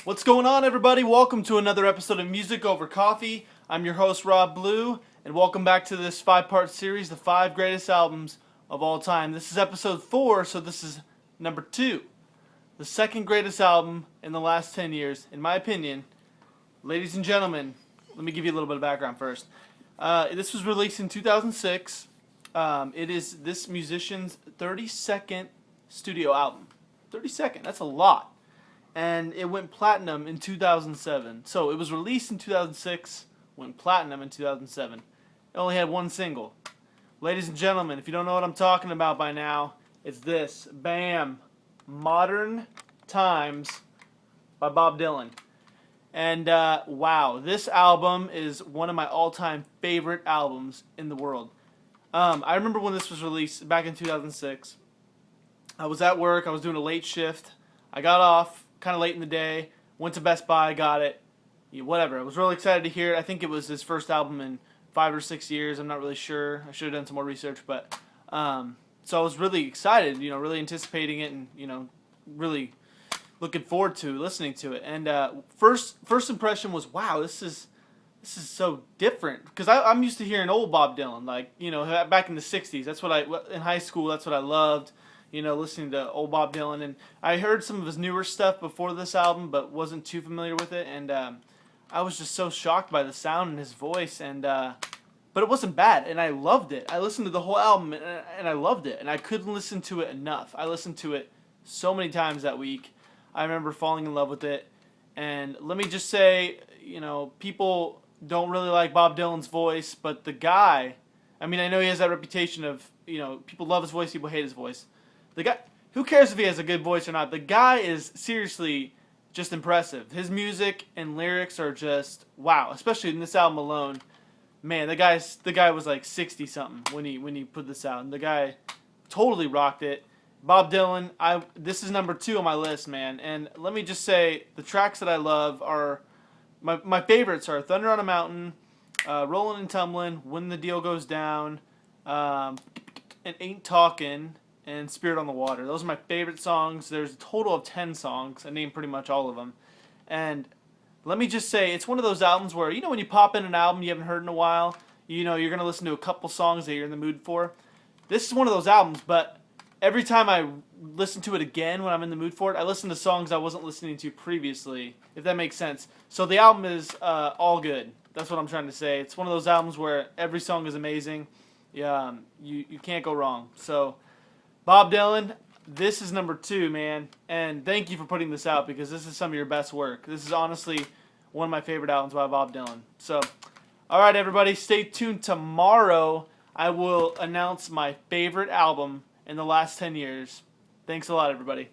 What's going on, everybody? Welcome to another episode of Music Over Coffee. I'm your host, Rob Blue, and welcome back to this 5-part series, the 5 greatest albums of all time. This is episode 4, so this is number 2. The second greatest album in the last 10 years, in my opinion. Ladies and gentlemen, let me give you a little bit of background first. This was released in 2006. It is this musician's 32nd studio album. 32nd, that's a lot. And it went platinum in 2007. So it was released in 2006, went platinum in 2007. It only had one single. Ladies and gentlemen, if you don't know what I'm talking about by now, it's this. Bam! Modern Times by Bob Dylan. And wow, this album is one of my all-time favorite albums in the world. I remember when this was released back in 2006. I was at work. I was doing a late shift. I got off kind of late in the day, went to Best Buy, got it, whatever. I was really excited to hear it. I think it was his first album in 5 or 6 years. I'm not really sure. I should have done some more research, but so I was really excited, really anticipating it, and really looking forward to listening to it. And first impression was, wow, this is so different, because I'm used to hearing old Bob Dylan, like back in the '60s. That's what in high school. That's what I loved. Listening to old Bob Dylan, and I heard some of his newer stuff before this album, but wasn't too familiar with it, and I was just so shocked by the sound and his voice, and but it wasn't bad, and I loved it. I listened to the whole album, and I loved it, and I couldn't listen to it enough. I listened to it so many times that week. I remember falling in love with it, and let me just say, people don't really like Bob Dylan's voice, but the guy, I know he has that reputation of, people love his voice, people hate his voice. The guy, who cares if he has a good voice or not? The guy is seriously just impressive. His music and lyrics are just wow, especially in this album alone. Man, the guy was like 60 something when he put this out, and the guy totally rocked it. Bob Dylan, this is number 2 on my list, man. And let me just say, the tracks that I love are my favorites are "Thunder on a Mountain," "Rollin' and Tumblin'," "When the Deal Goes Down," and "Ain't Talkin'," and "Spirit on the Water." Those are my favorite songs. There's a total of 10 songs. I named pretty much all of them. And let me just say, it's one of those albums where, when you pop in an album you haven't heard in a while, you're going to listen to a couple songs that you're in the mood for. This is one of those albums, but every time I listen to it again when I'm in the mood for it, I listen to songs I wasn't listening to previously, if that makes sense. So the album is all good. That's what I'm trying to say. It's one of those albums where every song is amazing. Yeah, you can't go wrong. So Bob Dylan, this is number 2, man, and thank you for putting this out, because this is some of your best work. This is honestly one of my favorite albums by Bob Dylan. So, all right, everybody, stay tuned. Tomorrow, I will announce my favorite album in the last 10 years. Thanks a lot, everybody.